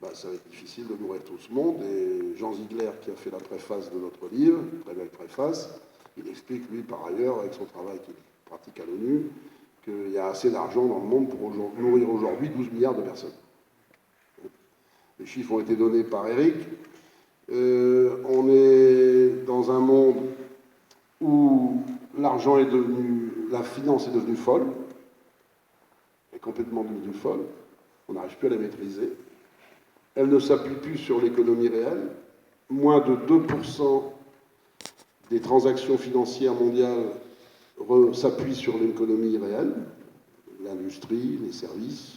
bah, ça va être difficile de nourrir tout ce monde. Et Jean Ziegler, qui a fait la préface de notre livre, une très belle préface, il explique, lui, par ailleurs, avec son travail qu'il pratique à l'ONU, qu'il y a assez d'argent dans le monde pour nourrir aujourd'hui 12 milliards de personnes. Les chiffres ont été donnés par Eric. On est dans un monde où l'argent est devenu, la finance est devenue folle, est complètement devenue folle, on n'arrive plus à la maîtriser. Elle ne s'appuie plus sur l'économie réelle. Moins de 2% des transactions financières mondiales s'appuient sur l'économie réelle, l'industrie, les services,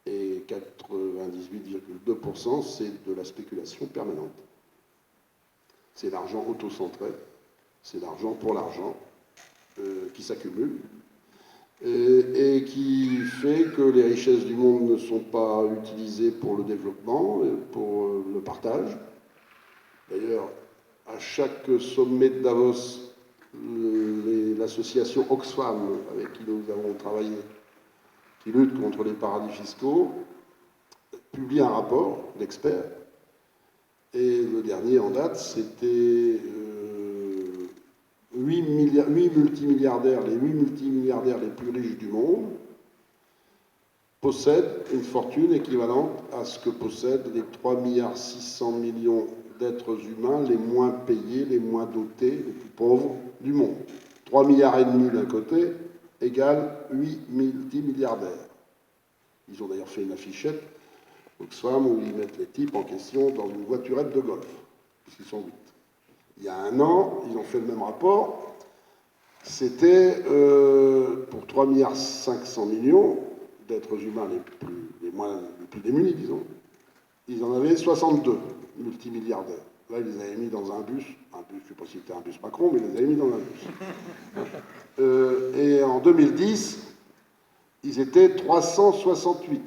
et 98,2% c'est de la spéculation permanente. C'est l'argent autocentré, c'est l'argent pour l'argent qui s'accumule et qui fait que les richesses du monde ne sont pas utilisées pour le développement, pour le partage. D'ailleurs, à chaque sommet de Davos, l'association Oxfam, avec qui nous avons travaillé, qui lutte contre les paradis fiscaux, publie un rapport d'experts. Et le dernier en date, c'était 8 multimilliardaires, les 8 multimilliardaires les plus riches du monde, possèdent une fortune équivalente à ce que possèdent les 3,6 milliards d'êtres humains les moins payés, les moins dotés, les plus pauvres du monde. 3,5 milliards d'un côté égale 8 multimilliardaires. Ils ont d'ailleurs fait une affichette, Oxfam, où ils mettent les types en question dans une voiturette de golf, puisqu'ils sont 8. Il y a un an, ils ont fait le même rapport. C'était pour 3,5 milliards d'êtres humains les plus démunis, disons. Ils en avaient 62 multimilliardaires. Là, ils les avaient mis dans un bus, je ne sais pas si c'était un bus Macron, mais ils les avaient mis dans un bus. Et en 2010, ils étaient 368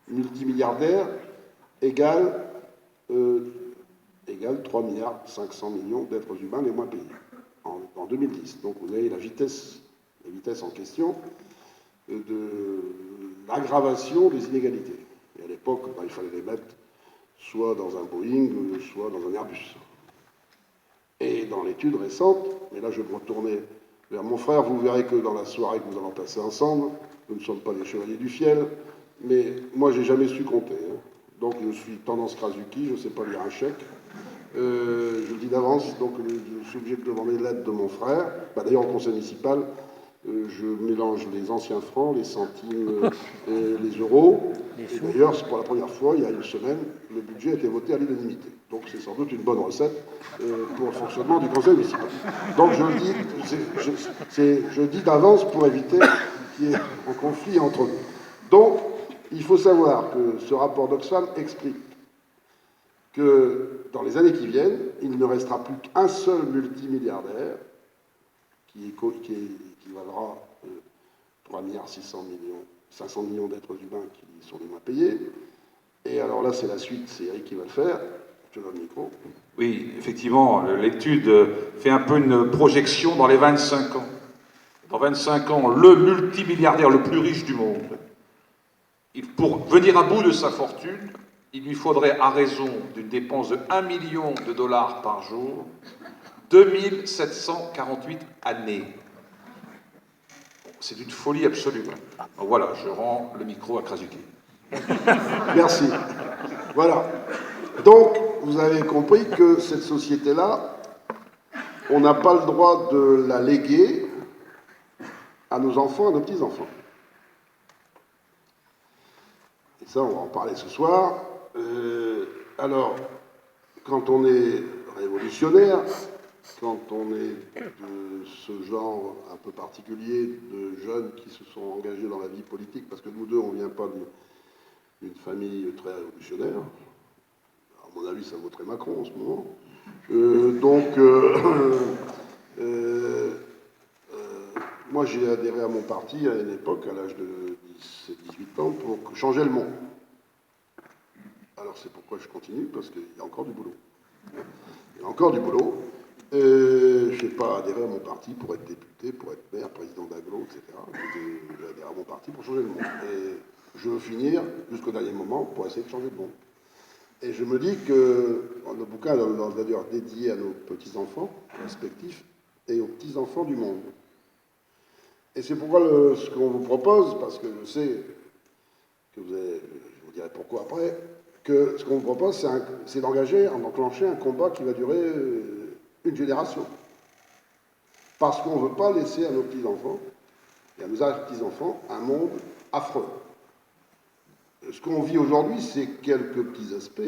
multimilliardaires égale 3,5 milliards d'êtres humains les moins payés en 2010. Donc vous avez la vitesse en question de l'aggravation des inégalités. Et à l'époque, il fallait les mettre soit dans un Boeing, soit dans un Airbus. Et dans l'étude récente, mais là je vais me retourner vers mon frère, vous verrez que dans la soirée que nous allons passer ensemble, nous ne sommes pas des chevaliers du fiel, mais moi j'ai jamais su compter. Hein. Donc je suis tendance Krasuki, je ne sais pas lire un chèque. Je le dis d'avance, donc je suis obligé de demander l'aide de mon frère. Bah, d'ailleurs, au conseil municipal, je mélange les anciens francs, les centimes, les euros. Et d'ailleurs, pour la première fois, il y a une semaine, le budget a été voté à l'unanimité. Donc c'est sans doute une bonne recette pour le fonctionnement du conseil municipal. Donc je le dis d'avance pour éviter qu'il y ait un conflit entre nous. Donc, il faut savoir que ce rapport d'Oxfam explique que dans les années qui viennent, il ne restera plus qu'un seul multimilliardaire qui équivalera 3,6 milliards, 500 millions d'êtres humains qui sont les moins payés. Et alors là, c'est la suite, c'est Eric qui va le faire. Je te donne le micro. Oui, effectivement, l'étude fait un peu une projection dans les 25 ans. Dans 25 ans, le multimilliardaire le plus riche du monde, pour venir à bout de sa fortune, il lui faudrait, à raison d'une dépense de 1 million de dollars par jour, 2748 années. C'est une folie absolue. Donc voilà, je rends le micro à Krasuki. Merci. Voilà. Donc, vous avez compris que cette société-là, on n'a pas le droit de la léguer à nos enfants, à nos petits-enfants. Et ça, on va en parler ce soir. Alors, quand on est révolutionnaire, quand on est de ce genre un peu particulier de jeunes qui se sont engagés dans la vie politique, parce que nous deux, on ne vient pas d'une famille très révolutionnaire. À mon avis, ça vautrait Macron en ce moment. Moi, j'ai adhéré à mon parti à une époque, à l'âge de 17-18 ans, pour changer le monde. Alors, c'est pourquoi je continue, parce qu'il y a encore du boulot. Il y a encore du boulot. Je n'ai pas adhéré à mon parti pour être député, pour être maire, président d'Aglo, etc. J'ai adhéré à mon parti pour changer le monde. Et je veux finir jusqu'au dernier moment pour essayer de changer le monde. Et je me dis que le bouquin est d'ailleurs dédié à nos petits-enfants respectifs et aux petits-enfants du monde. Et c'est pourquoi ce qu'on vous propose, parce que je sais que je vous dirai pourquoi après, que ce qu'on vous propose, c'est d'enclencher un combat qui va durer une génération. Parce qu'on ne veut pas laisser à nos petits-enfants et à nos petits-enfants un monde affreux. Ce qu'on vit aujourd'hui, c'est quelques petits aspects.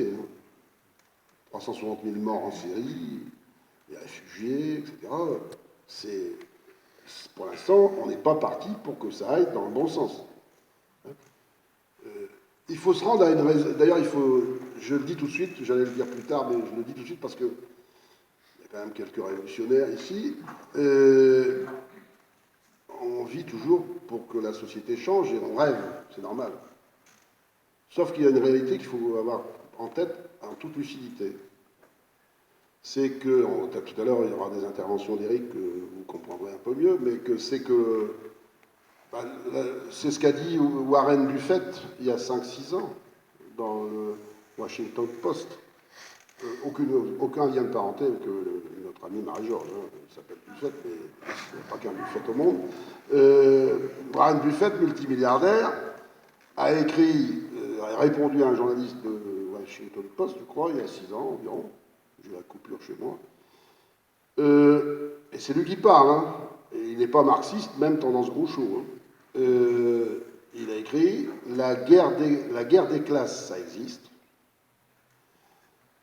360 000 morts en Syrie, les réfugiés, etc. Pour l'instant, on n'est pas parti pour que ça aille dans le bon sens. Il faut se rendre à une raison. D'ailleurs, je le dis tout de suite, j'allais le dire plus tard, mais je le dis tout de suite parce que il y a quand même quelques révolutionnaires ici. On vit toujours pour que la société change et on rêve, c'est normal. Sauf qu'il y a une réalité qu'il faut avoir en tête en toute lucidité. C'est que, tout à l'heure, il y aura des interventions d'Éric que vous comprendrez un peu mieux, mais que c'est ce qu'a dit Warren Buffett il y a 5-6 ans dans le Washington Post. Aucun lien de parenté avec notre ami Marie-Georges, il s'appelle Buffett, mais il n'y a pas qu'un Buffett au monde. Warren Buffett, multimilliardaire, a répondu à un journaliste de Washington Post, je crois, il y a 6 ans environ. J'ai la coupure chez moi. Et c'est lui qui parle, hein. Et il n'est pas marxiste, même tendance Groucho. Hein. Il a écrit la guerre des classes, ça existe.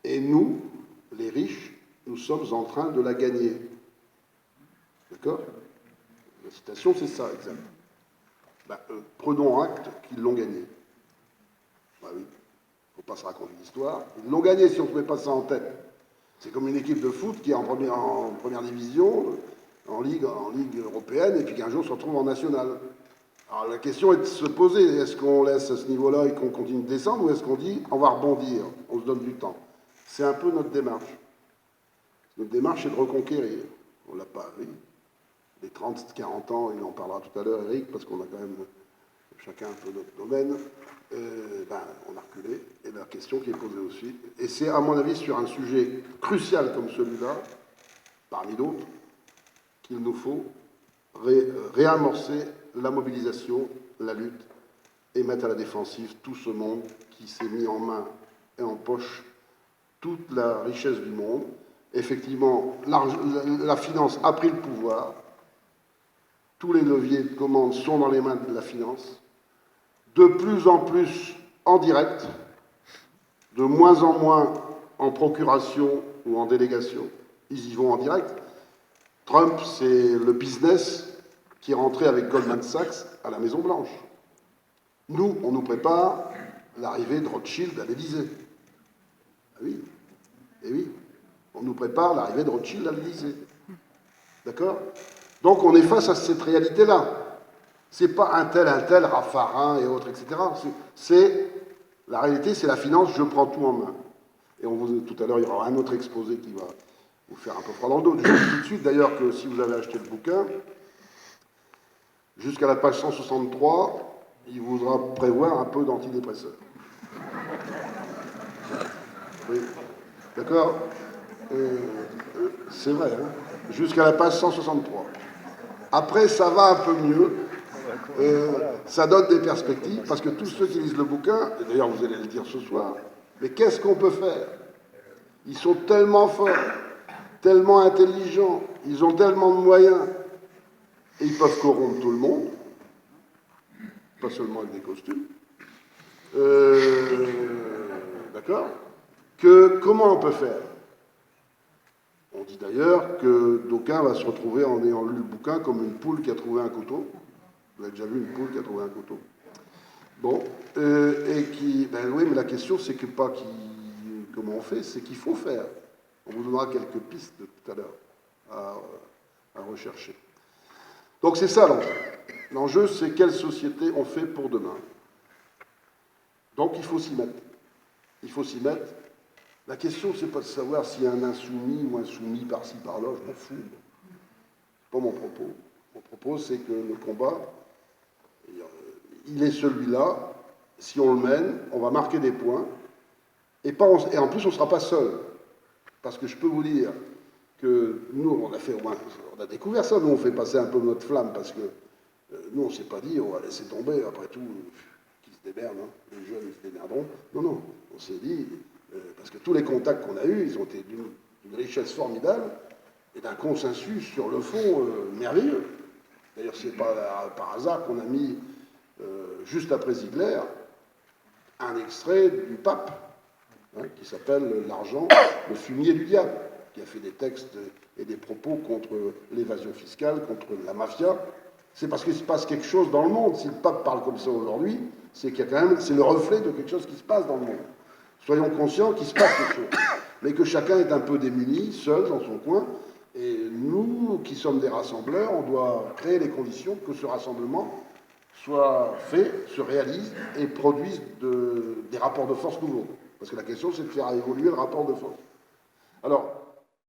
Et nous, les riches, nous sommes en train de la gagner. D'accord? La citation, c'est ça, exact. Prenons acte qu'ils l'ont gagnée. Bah oui, il ne faut pas se raconter l'histoire. Ils l'ont gagnée si on ne met pas ça en tête. C'est comme une équipe de foot qui est en première division, en Ligue européenne, et puis qu'un jour se retrouve en nationale. Alors la question est de se poser, est-ce qu'on laisse à ce niveau-là et qu'on continue de descendre, ou est-ce qu'on dit on va rebondir, on se donne du temps? C'est un peu notre démarche. Notre démarche est de reconquérir. On ne l'a pas, oui. Les 30-40 ans, il en parlera tout à l'heure, Eric, parce qu'on a quand même chacun un peu notre domaine. On a reculé, et la question qui est posée aussi, et c'est à mon avis sur un sujet crucial comme celui-là, parmi d'autres, qu'il nous faut réamorcer la mobilisation, la lutte, et mettre à la défensive tout ce monde qui s'est mis en main et en poche toute la richesse du monde. Effectivement, la finance a pris le pouvoir, tous les leviers de commande sont dans les mains de la finance, de plus en plus en direct, de moins en moins en procuration ou en délégation. Ils y vont en direct. Trump, c'est le business qui est rentré avec Goldman Sachs à la Maison-Blanche. Nous, on nous prépare l'arrivée de Rothschild à l'Élysée. Ah oui, et oui, on nous prépare l'arrivée de Rothschild à l'Élysée. D'accord? Donc on est face à cette réalité-là. C'est pas un tel, Raffarin et autres, etc. La réalité, c'est la finance, je prends tout en main. Et tout à l'heure, il y aura un autre exposé qui va vous faire un peu froid dans le dos. Je dis tout de suite, d'ailleurs, que si vous avez acheté le bouquin, jusqu'à la page 163, il voudra prévoir un peu d'antidépresseurs. Oui, d'accord? C'est vrai, hein, jusqu'à la page 163. Après, ça va un peu mieux. Ça donne des perspectives, parce que tous ceux qui lisent le bouquin, et d'ailleurs vous allez le dire ce soir, mais qu'est-ce qu'on peut faire? Ils sont tellement forts, tellement intelligents, ils ont tellement de moyens, et ils peuvent corrompre tout le monde, pas seulement avec des costumes. D'accord? Comment on peut faire? On dit d'ailleurs que d'aucuns va se retrouver en ayant lu le bouquin comme une poule qui a trouvé un couteau. Vous avez déjà vu une poule qui a trouvé un couteau? Bon, oui, mais la question, c'est que pas comment on fait, c'est qu'il faut faire. On vous donnera quelques pistes tout à l'heure à rechercher. Donc c'est ça l'enjeu. L'enjeu, c'est quelle société on fait pour demain. Donc il faut s'y mettre. Il faut s'y mettre. La question, c'est pas de savoir s'il y a un insoumis ou un soumis par-ci, par-là, je m'en fous. C'est pas mon propos. Mon propos, c'est que le combat, il est celui-là. Si on le mène, on va marquer des points. Et en plus, on ne sera pas seul. Parce que je peux vous dire que nous, on a découvert ça. Nous, on fait passer un peu notre flamme parce que nous, on ne s'est pas dit, on va laisser tomber, après tout, qu'ils se démerdent, hein. Les jeunes, ils se démerderont. Non, non, on s'est dit, parce que tous les contacts qu'on a eus, ils ont été d'une richesse formidable et d'un consensus sur le fond merveilleux. D'ailleurs, c'est pas par hasard qu'on a mis, juste après Ziegler, un extrait du pape, hein, qui s'appelle L'argent, le fumier du diable, qui a fait des textes et des propos contre l'évasion fiscale, contre la mafia. C'est parce qu'il se passe quelque chose dans le monde. Si le pape parle comme ça aujourd'hui, c'est qu'il y a quand même, c'est le reflet de quelque chose qui se passe dans le monde. Soyons conscients qu'il se passe quelque chose, mais que chacun est un peu démuni, seul dans son coin. Et nous, qui sommes des rassembleurs, on doit créer les conditions que ce rassemblement soit fait, se réalise et produise des rapports de force nouveaux. Parce que la question, c'est de faire évoluer le rapport de force. Alors,